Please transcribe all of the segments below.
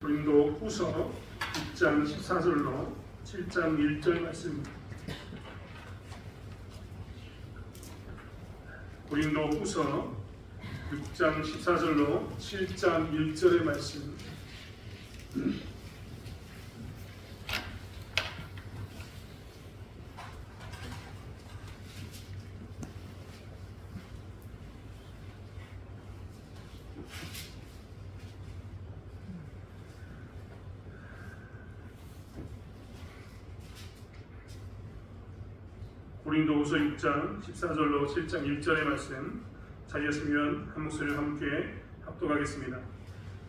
고린도 후서 6장 14절로 7장 1절 말씀입니다. 고린도 후서 6장 14절로 7장 1절의 말씀. 고린도후서 6장 14절로 7장 1절의 말씀, 자리였으면 한 목소리를 함께 합독하겠습니다.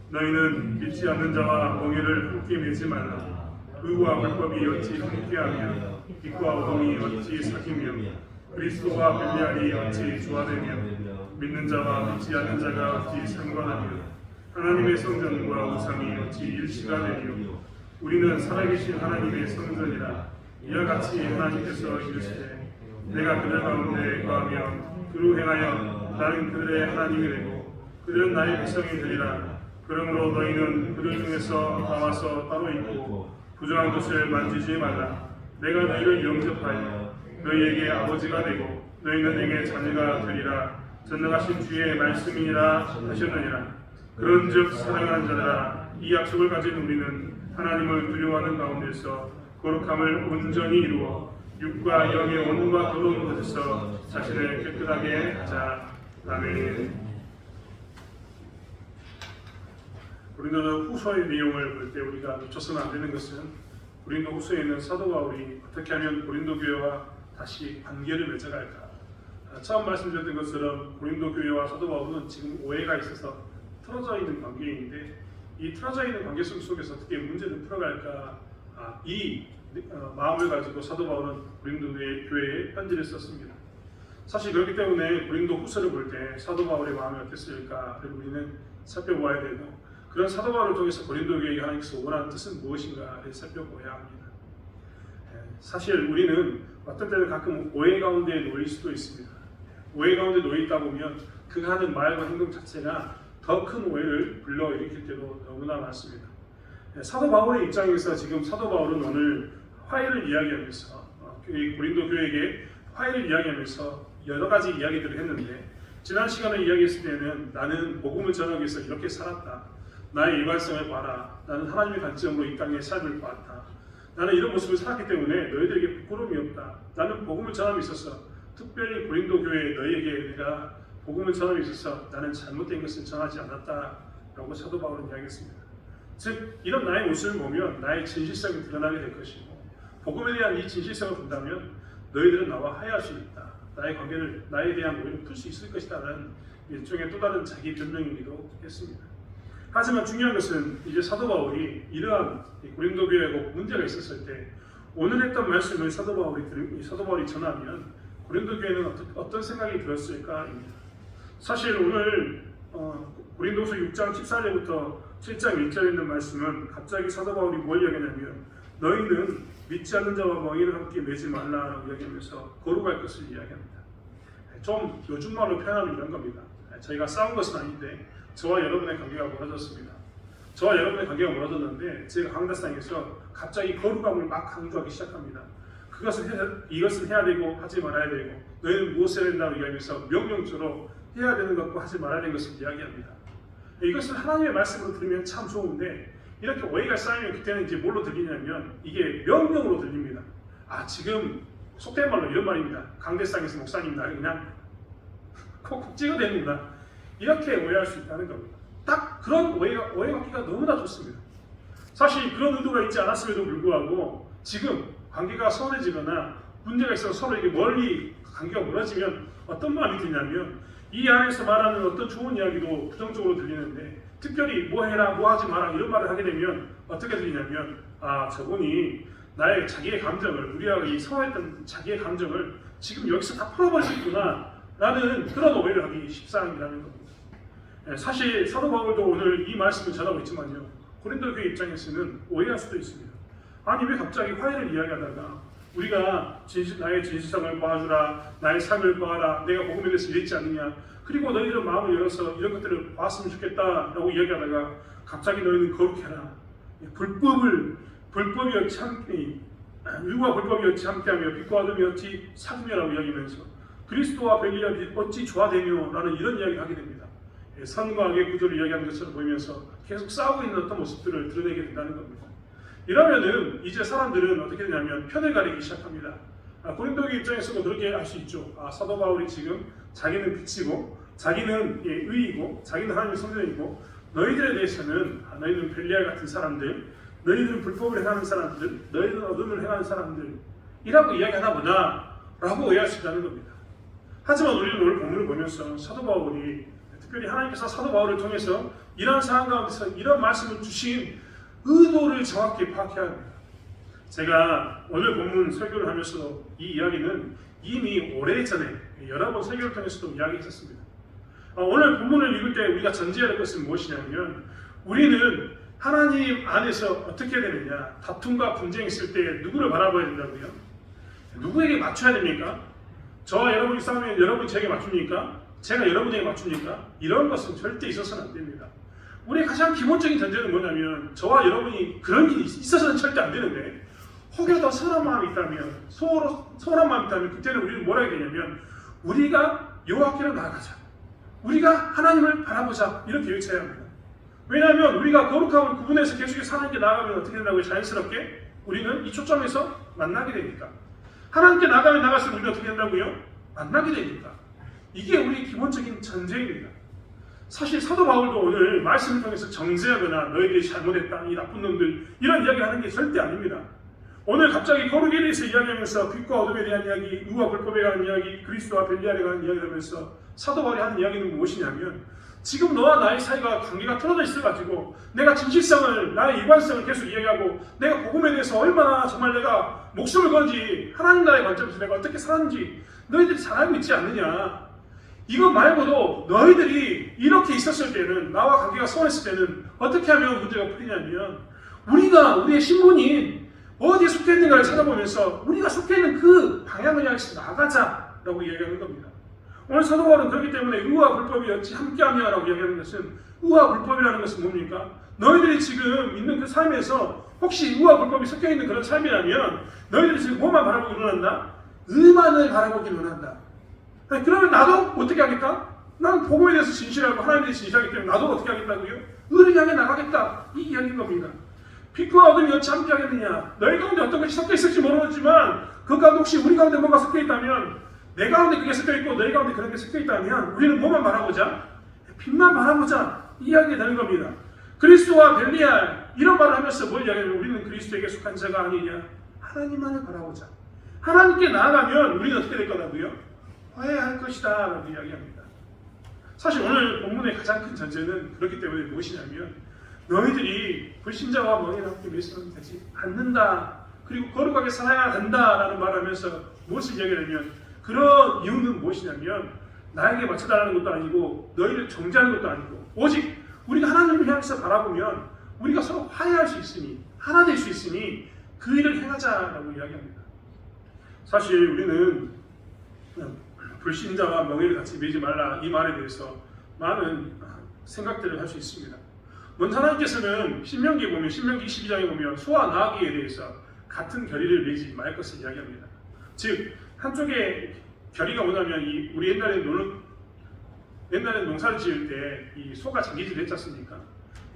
너희는 믿지 않는 자와 멍에를 함께 매지 말라. 의와 불법이 어찌 함께하며 빛과 어둠이 어찌 사귀며 그리스도와 벨리알이 어찌 조화되며 믿는 자와 믿지 않는 자가 어찌 상관하며 하나님의 성전과 우상이 어찌 일치가 되며 우리는 살아계신 하나님의 성전이라. 이와 같이 하나님께서 이르시되 내가 그들 가운데 거하며 그로 행하여 나는 그들의 하나님이 되고 그들은 나의 백성이 되리라. 그러므로 너희는 그들 중에서 나와서 따로 있고 부정한 것을 만지지 말라. 내가 너희를 영접하여 너희에게 아버지가 되고 너희는 내게 자녀가 되리라. 전능하신 주의 말씀이니라 하셨느니라. 그런즉 사랑하는 자들아, 이 약속을 가진 우리는 하나님을 두려워하는 가운데서 거룩함을 온전히 이루어 육과 영의 온과 더러운 것에서 자신을 깨끗하게 하자. 아멘. 고린도 후서의 내용을 볼 때 우리가 놓쳐서는 안 되는 것은 고린도 후서에 있는 사도 바울이 어떻게 하면 고린도 교회와 다시 관계를 맺어갈까. 처음 말씀드렸던 것처럼 고린도 교회와 사도 바울은 지금 오해가 있어서 틀어져 있는 관계인데, 이 틀어져 있는 관계 속에서 어떻게 문제를 풀어갈까, 이 마음을 가지고 사도 바울은 고린도 교회에 편지를 썼습니다. 사실 그렇기 때문에 고린도 후서를 볼 때 사도 바울의 마음이 어땠을까 를 우리는 살펴보아야 되고, 그런 사도 바울을 통해서 고린도 교회가 하나님께서 원하는 뜻은 무엇인가를 살펴보아야 합니다. 사실 우리는 어떤 때는 가끔 오해 가운데 놓일 수도 있습니다. 오해 가운데 놓여 있다 보면 그가 하는 말과 행동 자체가 더 큰 오해를 불러일으킬 때도 너무나 많습니다. 사도 바울의 입장에서 지금 사도 바울은 오늘 화해를 이야기하면서 고린도 교회에게 화해를 이야기하면서 여러 가지 이야기들을 했는데, 지난 시간에 이야기했을 때는 나는 복음을 전하기 위해서 이렇게 살았다. 나의 일관성을 봐라. 나는 하나님의 관점으로 이 땅의 삶을 봤다. 나는 이런 모습을 살았기 때문에 너희들에게 부끄러움이 없다. 나는 복음을 전함에 있어서, 특별히 고린도 교회에 너희에게 내가 복음을 전함에 있어서 나는 잘못된 것을 전하지 않았다라고 사도 바울은 이야기했습니다. 즉, 이런 나의 모습을 보면 나의 진실성이 드러나게 될 것이고, 복음에 대한 이 진실성을 본다면 너희들은 나와 화해할 수 있다. 나의 관계를, 나에 대한 오해를 풀 수 있을 것이다라는 일종의 또 다른 자기 변명이기도 했습니다. 하지만 중요한 것은 이제 사도 바울이 이러한 고린도 교회하고 문제가 있었을 때 오늘 했던 말씀을 사도 바울이 전하면 고린도 교회는 어떤 생각이 들었을까입니다. 사실 오늘 고린도서 6장 14절부터 7장 1절에 있는 말씀은 갑자기 사도 바울이 뭘 이야기하냐면 너희는 믿지 않는 자와 멍에를 함께 매지 말라라고 이야기하면서 거룩할 것을 이야기합니다. 좀 요즘 말로 표현하면 이런 겁니다. 저희가 싸운 것은 아닌데 저와 여러분의 관계가 멀어졌습니다. 저와 여러분의 관계가 멀어졌는데 제가 강다상에서 갑자기 거룩함을 막 강조하기 시작합니다. 이것은 해야 되고 하지 말아야 되고 너희는 무엇을 해야 된다고 이야기하면서 명령적으로 해야 되는 것과 하지 말아야 되는 것을 이야기합니다. 이것을 하나님의 말씀으로 들으면 참 좋은데, 이렇게 오해가 쌓이면 그때는 이제 뭘로 들리냐면 이게 명령으로 들립니다. 지금 속된 말로 이런 말입니다. 강대상에서 목사님 나 그냥 콕콕 찍어댑니다. 이렇게 오해할 수 있다는 겁니다. 딱 그런 오해받기가 너무나 좋습니다. 사실 그런 의도가 있지 않았음에도 불구하고 지금 관계가 서운해지거나 문제가 있어서 서로에게 멀리 관계가 멀어지면 어떤 마음이 드냐면 이 안에서 말하는 어떤 좋은 이야기도 부정적으로 들리는데, 특별히 뭐 해라 뭐 하지 마라 이런 말을 하게 되면 어떻게 들리냐면 저분이 나의 자기의 감정을, 우리가 이 서운했던 자기의 감정을 지금 여기서 다 풀어버리겠구나 라는 그런 오해를 하기 십상이라는 겁니다. 사실 사도 바울도 오늘 이 말씀을 전하고 있지만요, 고린도 교회 입장에서는 오해할 수도 있습니다. 아니 왜 갑자기 화해를 이야기하다가 우리가 나의 진실성을 봐주라, 나의 삶을 봐라, 내가 복음에 대해서 이랬지 않느냐, 그리고 너희들은 마음을 열어서 이런 것들을 봤으면 좋겠다라고 이야기하다가 갑자기 너희는 거룩해라, 불법이 어찌 함께 율과 불법이 어찌 함께하며 빛과 어둠이 어찌 사귐이라고 이야기하면서 그리스도와 벨리알이 어찌 조화되며라는 이런 이야기를 하게 됩니다. 선과 악의 구조를 이야기하는 것처럼 보이면서 계속 싸우고 있는 어떤 모습들을 드러내게 된다는 겁니다. 이러면은 이제 사람들은 어떻게 되냐면 편을 가리기 시작합니다. 고린도교 입장에서도 그렇게 할 수 있죠. 사도 바울이 지금 자기는 빛이고 자기는 의이고 자기는 하나님의 성전이고 너희들에 대해서는 너희들은 벨리알 같은 사람들, 너희들은 불법을 행하는 사람들, 너희들은 어둠을 행하는 사람들이라고 이야기하나 보다 라고 오해할 수 있다는 겁니다. 하지만 우리는 오늘 본문을 보면서 사도 바울이 특별히 하나님께서 사도 바울을 통해서 이런 상황 가운데서 이런 말씀을 주신 의도를 정확히 파악해야 합니다. 제가 오늘 본문 설교를 하면서 이 이야기는 이미 오래전에 여러 번 설교를 통해서도 이야기했었습니다. 오늘 본문을 읽을 때 우리가 전제해야 할 것은 무엇이냐면 우리는 하나님 안에서 어떻게 되느냐, 다툼과 분쟁이 있을 때 누구를 바라봐야 된다고요? 누구에게 맞춰야 됩니까? 저와 여러분이 싸우면 여러분이 제게 맞춥니까? 제가 여러분에게 맞춥니까? 이런 것은 절대 있어서는 안 됩니다. 우리의 가장 기본적인 전제는 뭐냐면 저와 여러분이 그런 일이 있어서는 절대 안 되는데 혹여 더 선한 마음이 있다면 소홀한 마음이 있다면 그때는 우리는 뭐라 해야 되냐면 우리가 여호와께로 나아가자. 우리가 하나님을 바라보자. 이렇게 외쳐야 합니다. 왜냐하면 우리가 거룩함을 구분해서 계속해서 하나님께 나아가면 어떻게 된다고요? 자연스럽게 우리는 이 초점에서 만나게 되니까. 하나님께 나아가면 나갈수록 우리는 어떻게 된다고요? 만나게 되니까. 이게 우리 기본적인 전제입니다. 사실 사도 바울도 오늘 말씀을 통해서 정죄하거나 너희들이 잘못했다, 이 나쁜 놈들 이런 이야기를 하는 게 절대 아닙니다. 오늘 갑자기 거룩에 대해서 이야기하면서 빛과 어둠에 대한 이야기, 의와 불법에 관한 이야기, 그리스도와 벨리알에 관한 이야기를 하면서 사도 바울이 하는 이야기는 무엇이냐면 지금 너와 나의 사이가 관계가 틀어져 있어가지고 내가 진실성을, 나의 일관성을 계속 이야기하고 내가 복음에 대해서 얼마나 정말 내가 목숨을 건지 하나님 나라의 관점에서 내가 어떻게 살았는지 너희들이 잘 알고 있지 않느냐. 이거 말고도 너희들이 이렇게 있었을 때는, 나와 관계가 소원했을 때는 어떻게 하면 문제가 풀리냐면 우리가 우리의 신분이 어디에 속해 있는가를 찾아보면서 우리가 속해 있는 그 방향을 향해서 나가자라고 이야기하는 겁니다. 오늘 사도 바울은 그렇기 때문에 의와 불법이 어찌 함께하냐라고 이야기하는 것은, 의와 불법이라는 것은 뭡니까? 너희들이 지금 있는 그 삶에서 혹시 의와 불법이 섞여 있는 그런 삶이라면 너희들이 지금 뭐만 바라보기 원한다? 의만을 바라보기 원한다. 그러면 나도 어떻게 하겠다? 나는 복음에 대해서 진실하고 하나님에 대해서 진실하기 때문에 나도 어떻게 하겠다고요? 의를 향해 나가겠다. 이 이야기인 겁니다. 빛과 어둠이 어찌 함께 하겠느냐? 너희 가운데 어떤 것이 섞여 있을지 모르지만 그 가운데 혹시 우리 가운데 뭔가 섞여 있다면, 내 가운데 그게 섞여 있고 너희 가운데 그런 게 섞여 있다면 우리는 뭐만 바라보자? 빛만 바라보자. 이 이야기가 되는 겁니다. 그리스도와 벨리알 이런 말을 하면서 뭘 이야기하냐면 우리는 그리스도에게 속한 자가 아니냐? 하나님만을 바라보자. 하나님께 나아가면 우리는 어떻게 될 거라고요? 화해할 것이다 라고 이야기합니다. 사실 오늘 본문의 가장 큰 전제는 그렇기 때문에 무엇이냐면 너희들이 불신자와 멍에를 함께 맺으면 되지 않는다. 그리고 거룩하게 살아야 한다라는 말을 하면서 무엇을 이야기하냐면 그런 이유는 무엇이냐면 나에게 맞춰달라는 것도 아니고 너희를 정죄하는 것도 아니고 오직 우리가 하나님을 향해서 바라보면 우리가 서로 화해할 수 있으니 하나 될 수 있으니 그 일을 행하자라고 이야기합니다. 사실 우리는 불신자와 멍에를 같이 매지 말라 이 말에 대해서 많은 생각들을 할 수 있습니다. 먼저 하나님께서는 신명기에 보면, 신명기 12장에 보면 소와 나귀에 대해서 같은 결의를 매지 말 것을 이야기합니다. 즉 한쪽에 결의가 뭐냐면 우리 옛날에 농사를 지을 때 이 소가 장기질을 했지 않습니까?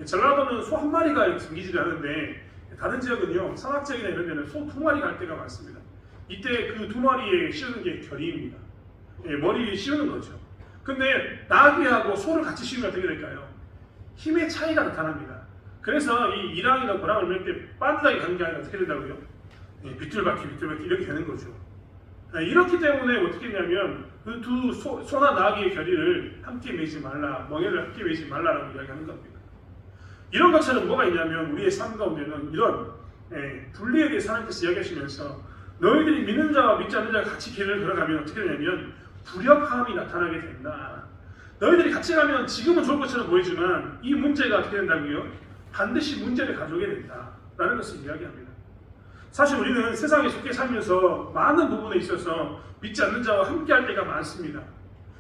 전라도는 소 한 마리가 장기질을 하는데 다른 지역은요, 산악 지역이나 이런 데는 소 두 마리가 할 때가 많습니다. 이때 그 두 마리에 씌우는 게 결의입니다. 머리에 씌우는 거죠. 근데 나귀하고 소를 같이 씌우면 어떻게 될까요? 힘의 차이가 나타납니다. 그래서 이 이랑이나 고랑을 맬 때 빤듯하게 가는 게 아니라 어떻게 된다고요? 비틀바퀴 이렇게 되는 거죠. 이렇기 때문에 어떻게 했냐면 그 두 소나 나귀의 결의를 함께 매지 말라, 멍에를 함께 매지 말라라고 이야기하는 겁니다. 이런 것처럼 뭐가 있냐면 우리의 삶 가운데는 이런 분리에 대해서 하나님께서 이야기하시면서 너희들이 믿는 자와 믿지 않는 자가 같이 길을 걸어가면 어떻게 되냐면 불협화음이 나타나게 된다. 너희들이 같이 가면 지금은 좋을 것처럼 보이지만 이 문제가 어떻게 된다고요? 반드시 문제를 가져오게 된다라는 것을 이야기합니다. 사실 우리는 세상에 속해 살면서 많은 부분에 있어서 믿지 않는 자와 함께할 때가 많습니다.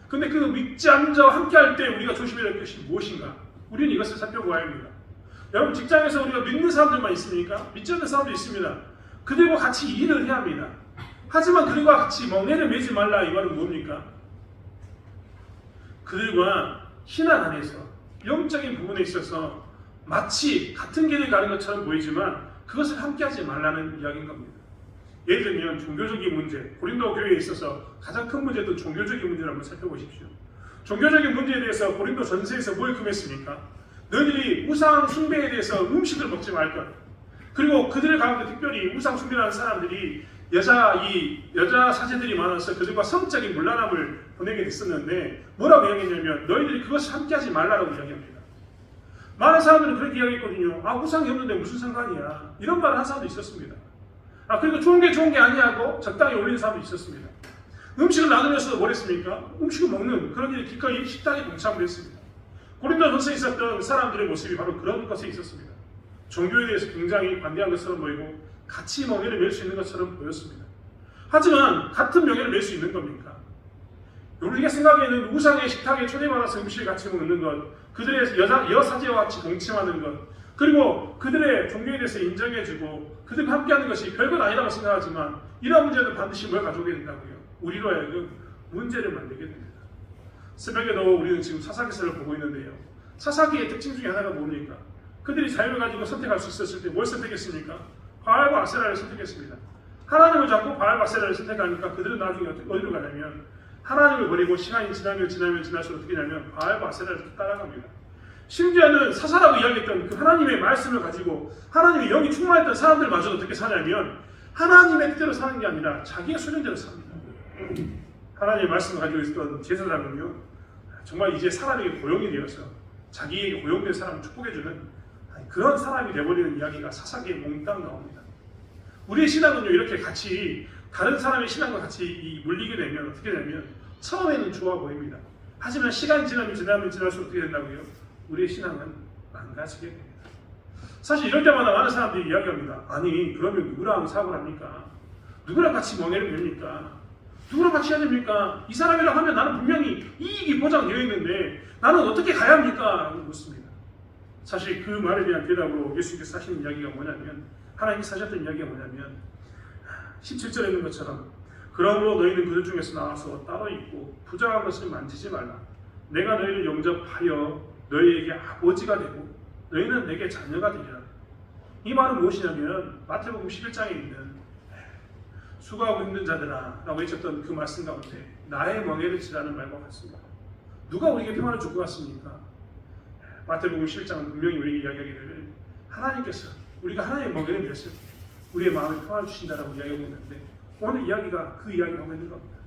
그런데 그 믿지 않는 자와 함께할 때 우리가 조심해야 할 것이 무엇인가? 우리는 이것을 살펴보아야 합니다. 여러분 직장에서 우리가 믿는 사람들만 있습니까? 믿지 않는 사람도 있습니다. 그들과 같이 일을 해야 합니다. 하지만 그들과 같이 멍해를 매지 말라 이 말은 뭡니까? 그들과 신앙 안에서 영적인 부분에 있어서 마치 같은 길을 가는 것처럼 보이지만 그것을 함께하지 말라는 이야기인 겁니다. 예를 들면 종교적인 문제, 고린도 교회에 있어서 가장 큰 문제도 종교적인 문제를 한번 살펴보십시오. 종교적인 문제에 대해서 고린도 전서에서 뭘 금했습니까? 너희들이 우상 숭배에 대해서 음식을 먹지 말 것. 그리고 그들 가운데 특별히 우상 숭배하는 사람들이 여자 사제들이 많아서 그들과 성적인 문란함을 보내게 됐었는데 뭐라고 이야기했냐면 너희들이 그것을 함께하지 말라라고 이야기합니다. 많은 사람들은 그렇게 이야기했거든요. 우상이 없는데 무슨 상관이야. 이런 말을 한 사람도 있었습니다. 그리고 좋은 게 아니하고 적당히 올리는 사람도 있었습니다. 음식을 나누면서 뭘 했습니까? 음식을 먹는 그런 일이 기꺼이 식당에 동참을 했습니다. 고린도전서에 있었던 사람들의 모습이 바로 그런 것에 있었습니다. 종교에 대해서 굉장히 관대한 것처럼 보이고 같이 명예를 맬 수 있는 것처럼 보였습니다. 하지만 같은 명예를 맬 수 있는 겁니까? 우리가 생각에는 우상의 식탁에 초대받아서 음식을 같이 먹는 것, 그들의 여사제와 같이 동침하는 것, 그리고 그들의 종교에 대해서 인정해주고 그들과 함께하는 것이 별것 아니라고 생각하지만 이러한 문제는 반드시 뭘 가져오게 된다고요? 우리로 하여금 문제를 만들게 됩니다. 새벽에도 우리는 지금 사사기서를 보고 있는데요. 사사기의 특징 중에 하나가 뭡니까? 그들이 자유를 가지고 선택할 수 있었을 때 뭘 선택했습니까? 바알과 아세라를 선택했습니다. 하나님을 잡고 바알과 아세라를 선택하니까 그들은 나중에 어디로 가냐면 하나님을 버리고 시간이 지나면 지날수록 어떻게 하냐면 바알과 아세라를 따라갑니다. 심지어는 사사라고 이야기했던 그 하나님의 말씀을 가지고 하나님의 영이 충만했던 사람들마저도 어떻게 사냐면 하나님의 뜻대로 사는 게 아니라 자기의 소견대로 삽니다. 하나님의 말씀을 가지고 있었던 제사장은요 정말 이제 사람에게 고용이 되어서 자기에게 고용된 사람을 축복해주는 그런 사람이 되어버리는 이야기가 사사기에 몽땅 나옵니다. 우리의 신앙은요 이렇게 같이 다른 사람의 신앙과 같이 물리게 되면 어떻게 되냐면 처음에는 좋아 보입니다. 하지만 시간이 지나면 지날수록 어떻게 된다고요? 우리의 신앙은 망가지게 됩니다. 사실 이럴 때마다 많은 사람들이 이야기합니다. 아니 그러면 누구랑 사고를 합니까? 누구랑 같이 멍해를 냅니까? 누구랑 같이 해야 됩니까? 이 사람이랑 하면 나는 분명히 이익이 보장되어 있는데 나는 어떻게 가야 합니까? 묻습니다. 사실 그 말에 대한 대답으로 예수님께서 하시는 이야기가 뭐냐면 하나님께서 하셨던 이야기가 뭐냐면 17절에 있는 것처럼 그러므로 너희는 그들 중에서 나와서 따로 있고 부정한 것을 만지지 말라. 내가 너희를 영접하여 너희에게 아버지가 되고 너희는 내게 자녀가 되리라. 이 말은 무엇이냐면 마태복음 11장에 있는 수고하고 힘든 자들아 라고 외쳤던 그 말씀 가운데 나의 멍에를 지라는 말과 같습니다. 누가 우리에게 평안을 줄 것 같습니까? 마태복음 11장은 분명히 우리에게 이야기하기를 하나님께서 우리가 하나님의 멍에를 냈을 때 우리의 마음에 평안을 주신다라고 이야기하고 있는데 오늘 이야기가 그 이야기를 하고 있는 겁니다.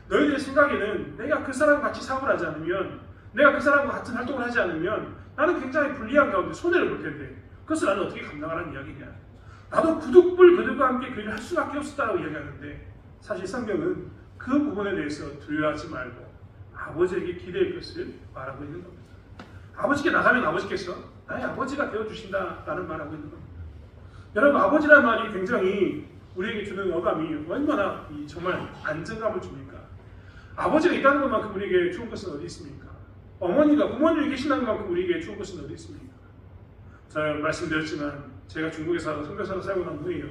너희들의 생각에는 내가 그 사람과 같이 사고를 하지 않으면 내가 그 사람과 같은 활동을 하지 않으면 나는 굉장히 불리한 가운데 손해를 볼 텐데 그것을 나는 어떻게 감당하라는 이야기냐. 나도 부득불 그들과 함께 그 일을 할 수밖에 없었다고 이야기하는데 사실 성경은 그 부분에 대해서 두려워하지 말고 아버지에게 기대할 것을 말하고 있는 겁니다. 아버지께 나가면 아버지께서 나의 아버지가 되어주신다라는 말하고 있는 겁니다. 여러분 아버지라는 말이 굉장히 우리에게 주는 어감이 얼마나 정말 안정감을 줍니까? 아버지가 있다는 것만큼 우리에게 좋은 것은 어디 있습니까? 부모님이 계신다는 것만큼 우리에게 좋은 것은 어디 있습니까? 제가 말씀드렸지만 제가 중국에서 선교사로 살고 난 후에요.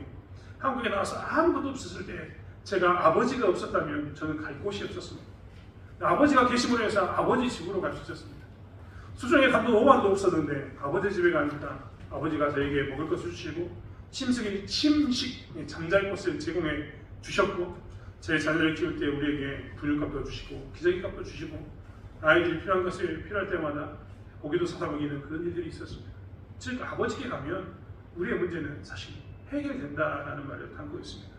한국에 나와서 아무것도 없었을 때 제가 아버지가 없었다면 저는 갈 곳이 없었습니다. 아버지가 계심으로 해서 아버지 집으로 갈 수 있었습니다. 수중에 단돈 5만도 없었는데 아버지 집에 가니까 아버지가 저에게 먹을 것을 주시고 침식 잠잘 곳을 제공해 주셨고 제 자녀를 키울 때 우리에게 분유값도 주시고 기저귀값도 주시고 아이들이 필요할 때마다 고기도 사다 먹이는 그런 일들이 있었습니다. 즉 아버지께 가면 우리의 문제는 사실 해결된다라는 말을 담고 있습니다.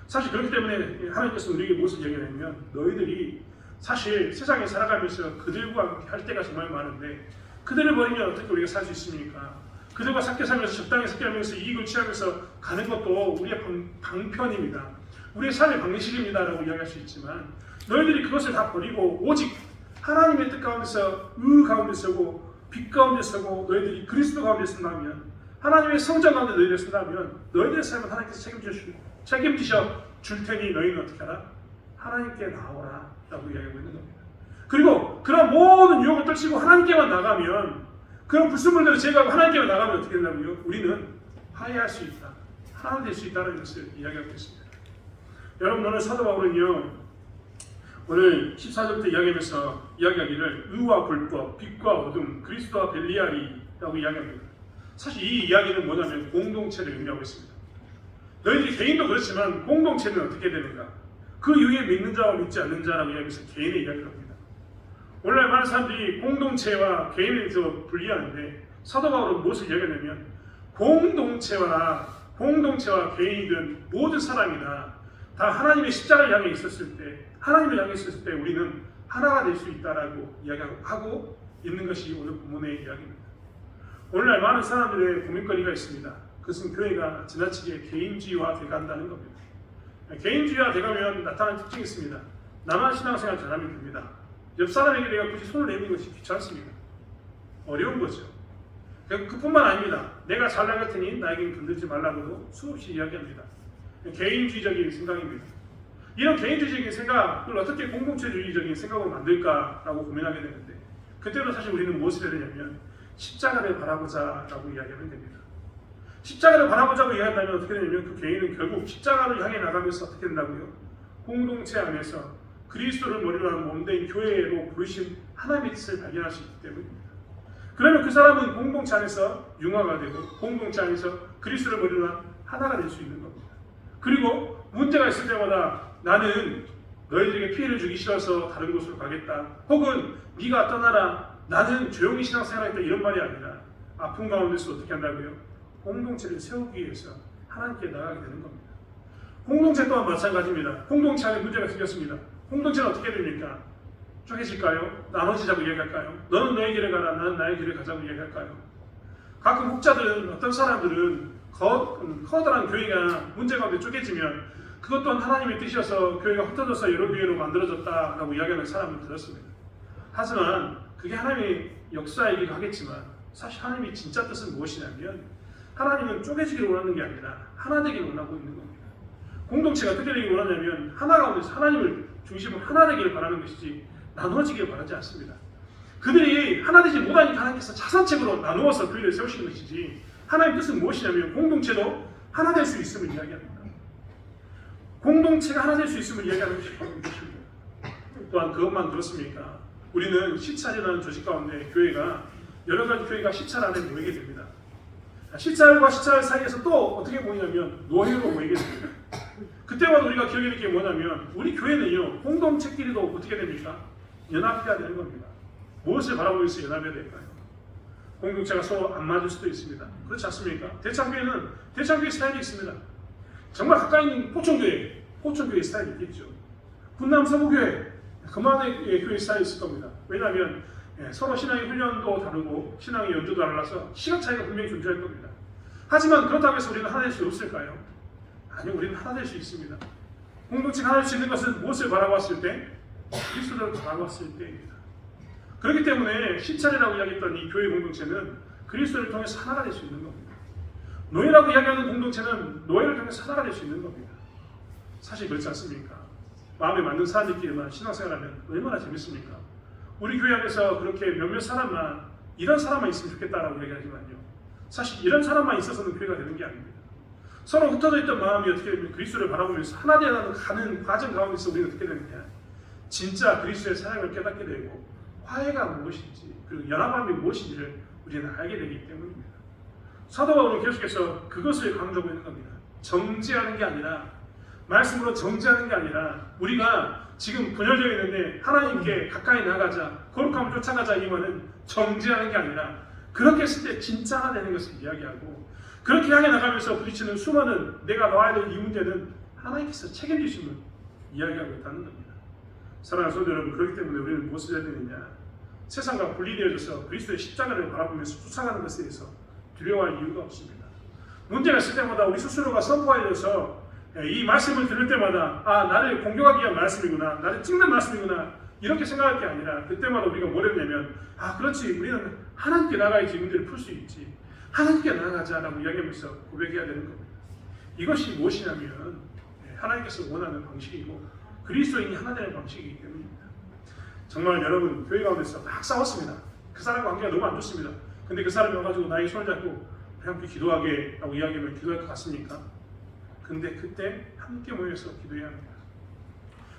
사실 그렇기 때문에 하나님께서 우리에게 무엇을 얘기하냐면 너희들이 사실 세상에 살아가면서 그들과 함께 할 때가 정말 많은데 그들을 버리면 어떻게 우리가 살 수 있습니까? 그들과 함께 살면서 적당히 살면서 이익을 취하면서 가는 것도 우리의 방편입니다. 우리의 삶의 방식입니다라고 이야기할 수 있지만 너희들이 그것을 다 버리고 오직 하나님의 뜻 가운데서 가운데 서고 빛 가운데 서고 너희들이 그리스도 가운데 선다면 하나님의 성전 가운데 너희를 선다면 너희들의 삶은 하나님께서 책임지셔 줄 테니 너희는 어떻게 하라? 하나님께 나오라 라고 이야기하고 있는 겁니다. 그리고 그런 모든 유혹을 떨치고 하나님께만 나가면 그런 불순물들을 제거하고 하나님께로 나가면 어떻게 된다고요? 우리는 화해할 수 있다. 하나 될 수 있다는 것을 이야기하고 있습니다. 여러분, 오늘 사도 바울은요, 오늘 14절부터 이야기하면서 이야기하기를 의와 불법, 빛과 어둠, 그리스도와 벨리알이라고 이야기합니다. 사실 이 이야기는 뭐냐면 공동체를 의미하고 있습니다. 너희들이 개인도 그렇지만 공동체는 어떻게 되는가? 그 이후에 믿는 자와 믿지 않는 자라고 이야기해서 개인의 이야기를 합니다. 오늘날 많은 사람들이 공동체와 개인을 분리하는데 사도 바울은 무엇을 이야기하냐면 공동체와 개인이든 모든 사람이나 다 하나님의 십자가를 향해 있었을 때, 하나님을 향해 있었을 때 우리는 하나가 될 수 있다라고 이야기하고 있는 것이 오늘 본문의 이야기입니다. 오늘날 많은 사람들의 고민거리가 있습니다. 그것은 교회가 지나치게 개인주의화 돼간다는 겁니다. 개인주의화 돼가면 나타나는 특징이 있습니다. 나만 신앙생활 잘하면 됩니다. 옆 사람에게 내가 굳이 손을 내미는 것이 귀찮습니다. 어려운 거죠. 그뿐만 아닙니다. 내가 잘 나갈 테니 나에게는 건들지 말라고도 수없이 이야기합니다. 개인주의적인 생각입니다. 이런 개인주의적인 생각을 어떻게 공동체주의적인 생각으로 만들까라고 고민하게 되는데, 그때도 사실 우리는 무엇을 해야 되냐면 십자가를 바라보자라고 이야기하면 됩니다. 십자가를 바라보자고 이야기한다면 어떻게 되냐면 그 개인은 결국 십자가를 향해 나가면서 어떻게 된다고요? 공동체 안에서 그리스도를 머리로 한 몸된 교회로 부르신 하나님의 뜻을 발견할 수 있기 때문입니다. 그러면 그 사람은 공동체 안에서 융화가 되고 공동체 안에서 그리스도를 머리로 한 하나가 될 수 있는 겁니다. 그리고 문제가 있을 때마다 나는 너희들에게 피해를 주기 싫어서 다른 곳으로 가겠다, 혹은 네가 떠나라, 나는 조용히 신앙생활하겠다, 이런 말이 아니라 아픈 가운데서 어떻게 한다고요? 공동체를 세우기 위해서 하나님께 나가게 되는 겁니다. 공동체 또한 마찬가지입니다. 공동체 안에 문제가 생겼습니다. 공동체는 어떻게 됩니까? 쪼개질까요? 나눠지자고 이야기할까요? 너는 너의 길을 가라, 나는 나의 길을 가자고 이야기할까요? 가끔 목자들은, 어떤 사람들은 커다란 교회가 문제 가운데 쪼개지면 그것 또한 하나님의 뜻이어서 교회가 흩어져서 여러 교회로 만들어졌다라고 이야기하는 사람을 들었습니다. 하지만 그게 하나님의 역사이기도 하겠지만 사실 하나님의 진짜 뜻은 무엇이냐면 하나님은 쪼개지기를 원하는 게 아니라 하나 되기를 원하고 있는 겁니다. 공동체가 어떻게 되기를 원하냐면 하나 가운데서 하나님을 중심으로 하나 되기를 바라는 것이지 나누어지기를 바라지 않습니다. 그들이 하나 되지 못하니까 하나님께서 차선책으로 나누어서 교회를 세우시는 것이지, 하나님의 뜻은 무엇이냐면 공동체도 하나 될 수 있음을 이야기합니다. 공동체가 하나 될 수 있음을 이야기하는 것이 바로 이것입니다. 또한 그것만 그렇습니까? 우리는 시찰이라는 조직 가운데 교회가 여러 가지 교회가 시찰 안에 모이게 됩니다. 시찰과 시찰 사이에서 또 어떻게 모이냐면 노예로 모이게 됩니다. 그때마다 우리가 기억해야 될 게 뭐냐면 우리 교회는요, 공동체끼리도 어떻게 됩니까? 연합해야 되는 겁니다. 무엇을 바라보면서 연합해야 될까요? 공동체가 서로 안 맞을 수도 있습니다. 그렇지 않습니까? 대창교회는 대창교회 스타일이 있습니다. 정말 가까이 있는 포천교회 스타일이 있겠죠. 분남 서부교회, 그만의 교회 스타일이 있을 겁니다. 왜냐하면 서로 신앙의 훈련도 다르고 신앙의 연주도 달라서 시각 차이가 분명히 존재할 겁니다. 하지만 그렇다고 해서 우리는 하나 될 수 없을까요? 아니요, 우리는 하나 될 수 있습니다. 공동체가 하나 될 수 있는 것은 무엇을 바라봤을 때? 그리스도를 바라봤을 때입니다. 그렇기 때문에 시찰이라고 이야기했던 이 교회 공동체는 그리스도를 통해서 하나가 될 수 있는 겁니다. 노예라고 이야기하는 공동체는 노예를 통해서 하나가 될 수 있는 겁니다. 사실 그렇지 않습니까? 마음에 맞는 사람들끼리만 신앙생활하면 얼마나 재밌습니까? 우리 교회 안에서 그렇게 몇몇 사람만, 이런 사람만 있으면 좋겠다라고 얘기하지만요, 사실 이런 사람만 있어서는 교회가 되는 게 아닙니다. 서로 흩어져 있던 마음이 어떻게 되면 그리스도를 바라보면서 하나 되어가는 가는 과정 가운데서 우리는 어떻게 되느냐, 진짜 그리스도의 사랑을 깨닫게 되고 화해가 무엇인지, 그리고 연합함이 무엇인지를 우리는 알게 되기 때문입니다. 사도 바울은 계속해서 그것을 강조하고 있는 겁니다. 정죄하는 게 아니라, 말씀으로 정죄하는 게 아니라, 우리가 지금 분열되어 있는데 하나님께 가까이 나가자, 거룩함을 쫓아가자, 이 말은 정죄하는 게 아니라 그렇게 했을 때 진짜 하나 되는 것을 이야기하고, 그렇게 향해 나가면서 부딪히는 수많은 내가 나와야 될 이 문제는 하나님께서 책임지심을 이야기하고 있다는 겁니다. 사랑하는 성도 여러분, 그렇기 때문에 우리는 무엇을 해야 되느냐, 세상과 분리되어져서 그리스도의 십자가를 바라보면서 쫓아가는 것에 대해서 두려워할 이유가 없습니다. 문제가 있을 때마다 우리 스스로가 선포하여서 이 말씀을 들을 때마다 나를 공격하기 위한 말씀이구나, 나를 찍는 말씀이구나, 이렇게 생각할 게 아니라 그때마다 우리가 뭘 했냐면 그렇지, 우리는 하나님께 나가야지 문제를 풀 수 있지, 하나님께 나아가자라고 이야기하면서 고백해야 되는 겁니다. 이것이 무엇이냐면 하나님께서 원하는 방식이고 그리스도인이 하나 되는 방식이기 때문입니다. 정말 여러분, 교회 가운데서 막 싸웠습니다. 그 사람과 관계가 너무 안 좋습니다. 근데 그 사람이 와가지고 나에게 손을 잡고 함께 기도하게 라고 이야기하면 기도할 것 같습니까? 근데 그때 함께 모여서 기도해야 합니다.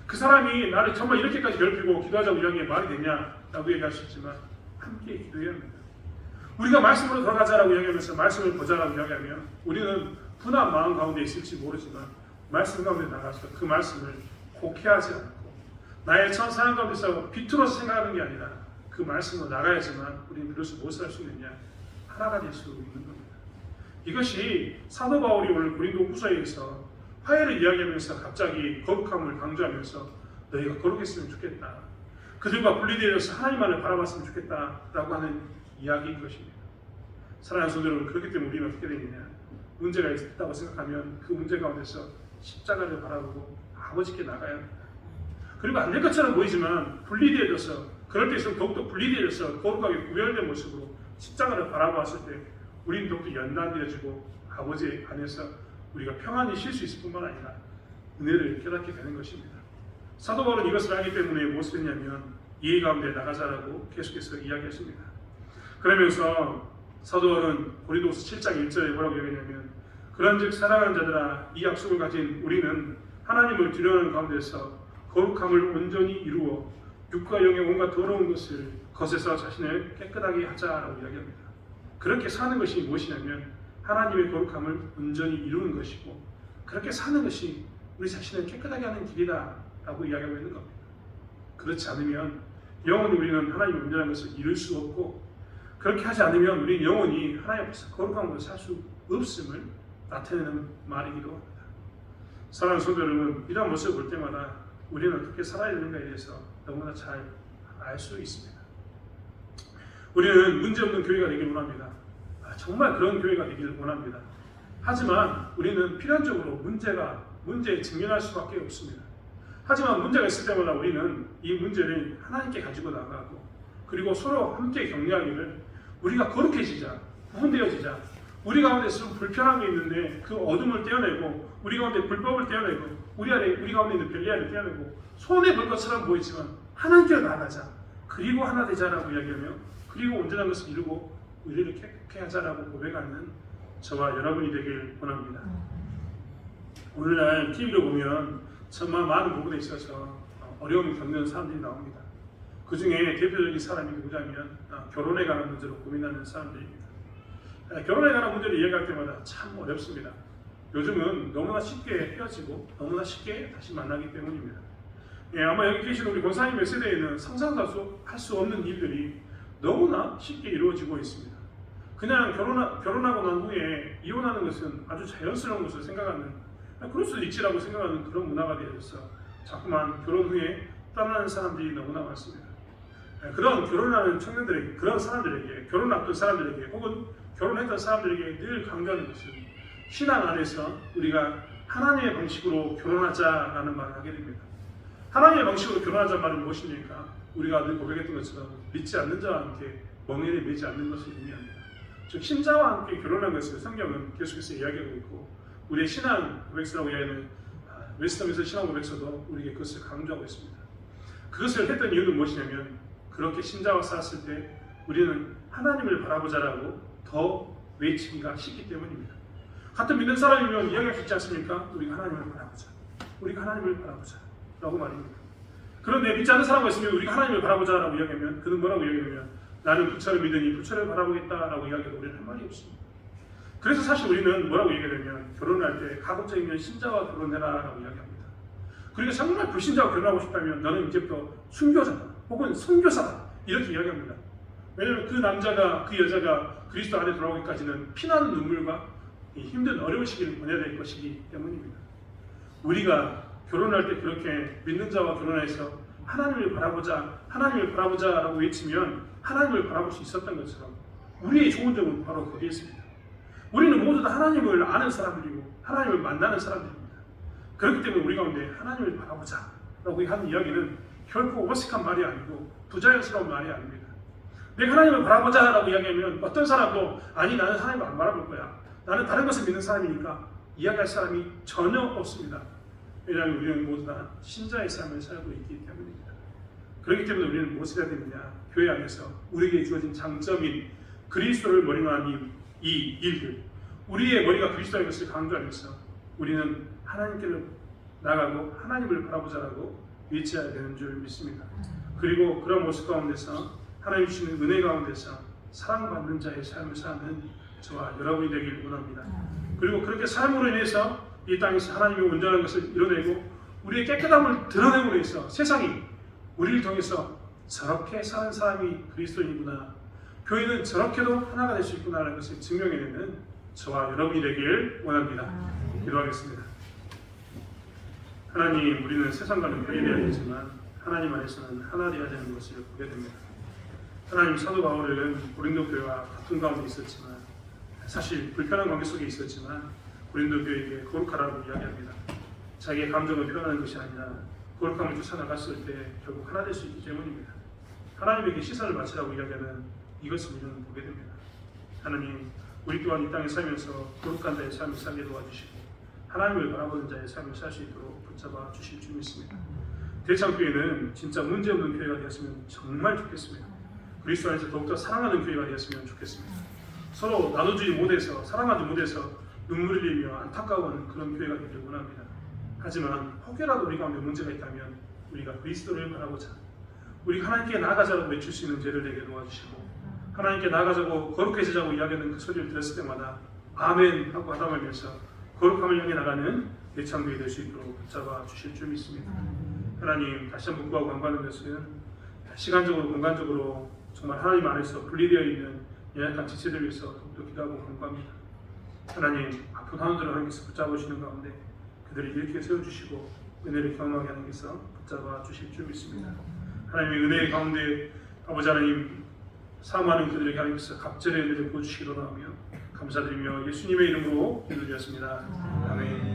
그 사람이 나를 정말 이렇게까지 괴롭히고 기도하자고 이야기해 말이 되냐라고 얘기할 수 있지만 함께 기도해야 합니다. 우리가 말씀으로 돌아가자라고 이야기하면서 말씀을 보자라고 이야기하면 우리는 분한 마음 가운데 있을지 모르지만 말씀 가운데 나가서 그 말씀을 곡해하지 않고 나의 첫 사랑 가운데서 비틀어서 생각하는 게 아니라 그 말씀으로 나가야지만 우리는 그것을 무엇을 할 수 있느냐? 하나가 될 수 있는 겁니다. 이것이 사도 바울이 오늘 고린도 후서에서 화해를 이야기하면서 갑자기 거룩함을 강조하면서 너희가 거룩했으면 좋겠다. 그들과 분리되어서 하나님만을 바라봤으면 좋겠다라고 하는 이야기인 것입니다. 사랑하는 성도 여러분, 그렇기 때문에 우리는 어떻게 되느냐? 문제가 있다고 생각하면 그 문제 가운데서 십자가를 바라보고 아버지께 나가야 합니다. 그리고 안 될 것처럼 보이지만 분리되어져서 그럴 때 있으면 더욱더 분리되어져서 거룩하게 구별된 모습으로 십자가를 바라봤을 때 우리는 더욱더 연단되어지고 아버지 안에서 우리가 평안히 쉴 수 있을 뿐만 아니라 은혜를 깨닫게 되는 것입니다. 사도 바울은 이것을 하기 때문에 무엇을 했냐면 이해 가운데 나가자라고 계속해서 이야기했습니다. 그러면서 사도 바울은 고린도후서 7장 1절에 뭐라고 얘기했냐면 그런즉 사랑하는 자들아 이 약속을 가진 우리는 하나님을 두려워하는 가운데서 거룩함을 온전히 이루어 육과 영의 온갖 더러운 것을 거스에서 자신을 깨끗하게 하자라고 이야기합니다. 그렇게 사는 것이 무엇이냐면 하나님의 거룩함을 온전히 이루는 것이고 그렇게 사는 것이 우리 자신을 깨끗하게 하는 길이다라고 이야기하고 있는 겁니다. 그렇지 않으면 영원히 우리는 하나님의 온전한 것을 이룰 수 없고 그렇게 하지 않으면 우리는 영원히 하나님 앞에서 거룩함으로 살 수 없음을 나타내는 말이기도 합니다. 사랑하는 성도 여러분, 이런 모습을 볼 때마다 우리는 어떻게 살아야 되는가에 대해서 너무나 잘 알 수 있습니다. 우리는 문제없는 교회가 되길 원합니다. 정말 그런 교회가 되기를 원합니다. 하지만 우리는 필연적으로 문제에 직면할 수밖에 없습니다. 하지만 문제가 있을 때마다 우리는 이 문제를 하나님께 가지고 나가고 그리고 서로 함께 격려하기를 우리가 거룩해지자, 구분되어지자, 우리 가운데 좀 불편한 게 있는데 그 어둠을 떼어내고 우리 가운데 불법을 떼어내고 우리 가운데 있는 별리아를 떼어내고 손해 볼 것처럼 보이지만 하나님께로 나가자. 그리고 하나 되자라고 이야기하며 그리고 온전한 것을 이루고 우리를 깨끗게 하자라고 고백하는 저와 여러분이 되길 원합니다. 오늘날 TV로 보면 정말 많은 부분에 있어서 어려움을 겪는 사람들이 나옵니다. 그 중에 대표적인 사람이 누구냐면 결혼에 관한 문제로 고민하는 사람들입니다. 결혼에 관한 문제를 이야기할 때마다 참 어렵습니다. 요즘은 너무나 쉽게 헤어지고 너무나 쉽게 다시 만나기 때문입니다. 아마 여기 계신 우리 권사님의 세대에는 상상도 할 수 없는 일들이 너무나 쉽게 이루어지고 있습니다. 그냥 결혼하고 난 후에 이혼하는 것은 아주 자연스러운 것을 생각하는 그럴 수도 있지라고 생각하는 그런 문화가 되어서 자꾸만 결혼 후에 떠나는 사람들이 너무나 많습니다. 그런 결혼하는 청년들에게, 그런 사람들에게, 결혼 앞둔 사람들에게 혹은 결혼했던 사람들에게 늘 강조하는 것은 신앙 안에서 우리가 하나님의 방식으로 결혼하자라는 말을 하게 됩니다. 하나님의 방식으로 결혼하자는 말은 무엇입니까? 우리가 늘 고백했던 것처럼 믿지 않는 자와 함께 멍에를 매지 않는 것을 의미합니다. 즉 신자와 함께 결혼한 것을 성경은 계속해서 이야기하고 있고 우리의 신앙 고백서라고 이야기하는 웨스터민스터 신앙 고백서도 우리에게 그것을 강조하고 있습니다. 그것을 했던 이유는 무엇이냐면 그렇게 신자와 살았을 때 우리는 하나님을 바라보자라고 더 외치기가 쉽기 때문입니다. 같은 믿는 사람이면 이야기할 수 있지 않습니까? 우리가 하나님을 바라보자. 우리가 하나님을 바라보자. 라고 말입니다. 그런데 믿지 않는 사람가 있으면 우리가 하나님을 바라보자라고 이야기하면 그는 뭐라고 이야기하냐면 나는 부처를 믿으니 부처를 바라보겠다라고 이야기해도 우리는 할 말이 없습니다. 그래서 사실 우리는 뭐라고 얘기하냐면 결혼할 때 가급적이면 신자와 결혼해라라고 이야기합니다. 그리고 정말 불신자와 결혼하고 싶다면 너는 이제부터 순교자다 혹은 선교사다 이렇게 이야기합니다. 왜냐하면 그 남자가 그 여자가 그리스도 안에 돌아오기까지는 피나는 눈물과 힘든 어려운 시기를 보내야 될 것이기 때문입니다. 우리가 결혼할 때 그렇게 믿는 자와 결혼해서 하나님을 바라보자 라고 외치면 하나님을 바라볼 수 있었던 것처럼 우리의 좋은 점은 바로 거기에 있습니다. 우리는 모두 다 하나님을 아는 사람들이고 하나님을 만나는 사람들입니다. 그렇기 때문에 우리 가운데 하나님을 바라보자 라고 하는 이야기는 결코 어색한 말이 아니고 부자연스러운 말이 아닙니다. 내가 하나님을 바라보자 라고 이야기하면 어떤 사람도 아니 나는 하나님을 안 바라볼 거야. 나는 다른 것을 믿는 사람이니까 이야기할 사람이 전혀 없습니다. 왜냐하면 우리는 모두 다 신자의 삶을 살고 있기 때문입니다. 그렇기 때문에 우리는 무엇을 해야 되느냐? 교회 안에서 우리에게 주어진 장점인 그리스도를 머리로 한 이 일들, 우리의 머리가 그리스도인 것을 강조하면서 우리는 하나님께로 나가고 하나님을 바라보자라고 외쳐야 되는 줄 믿습니다. 그리고 그런 모습 가운데서 하나님 주시는 은혜 가운데서 사랑받는 자의 삶을 사는 저와 여러분이 되길 원합니다. 그리고 그렇게 삶으로 인해서 이 땅에서 하나님의 온전한 것을 이뤄내고 우리의 깨끗함을 드러내므로 해서 세상이 우리를 통해서 저렇게 사는 사람이 그리스도인이구나, 교회는 저렇게도 하나가 될 수 있구나라는 것을 증명해내는 저와 여러분이 되길 원합니다. 기도하겠습니다. 하나님, 우리는 세상과는 분리되어야겠지만 하나님 안에서는 하나 되어야 되는 것을 보게 됩니다. 하나님, 사도 바울은 고린도 교회와 다툼 가운데 있었지만, 사실 불편한 관계 속에 있었지만 고린도 교회에게 거룩하라고 이야기합니다. 자기의 감정을 표현하는 것이 아니라 거룩함을 쫓아나갔을 때 결국 하나 될 수 있기 때문입니다. 하나님에게 시선을 바치라고 이야기하는 이것을 우리는 보게 됩니다. 하나님, 우리 또한 이 땅에 살면서 거룩한 자의 삶을 살게 도와주시고 하나님을 바라보는 자의 삶을 살 수 있도록 붙잡아 주실 줄 믿습니다. 대창교회는 진짜 문제없는 교회가 되었으면 정말 좋겠습니다. 그리스도 안에서 더욱더 사랑하는 교회가 되었으면 좋겠습니다. 서로 나눠주지 못해서, 사랑하지 못해서 눈물을 흘리며 안타까워하는 그런 교회가 되기를 원합니다. 하지만 혹여라도 우리 가운데 문제가 있다면 우리가 그리스도를 바라보자, 우리 하나님께 나아가자라고 외칠 수 있는 죄를 내게 도와주시고 하나님께 나아가자고 거룩해지자고 이야기하는 그 소리를 들었을 때마다 아멘 하고 하담하면서 거룩함을 향해 나가는 대창교회 될 수 있도록 붙잡아 주실 줄 믿습니다. 하나님, 다시 한번 구하고 간구하는 것은 시간적으로 공간적으로 정말 하나님 안에서 분리되어 있는 연약한 지체들 위해서 더욱더 기도하고 간구합니다. 하나님, 아픈 한우들을 하나님께서 붙잡으시는 가운데 그들을 일으켜 세워주시고 은혜를 경험하게 하나님께서 붙잡아 주실 줄 믿습니다. 하나님의 은혜의 가운데 아버지 하나님, 사모하는 그들에게 하나님께서 갑절의 은혜를 보여주시기 원하며 감사드리며 예수님의 이름으로 기도드렸습니다. 아멘.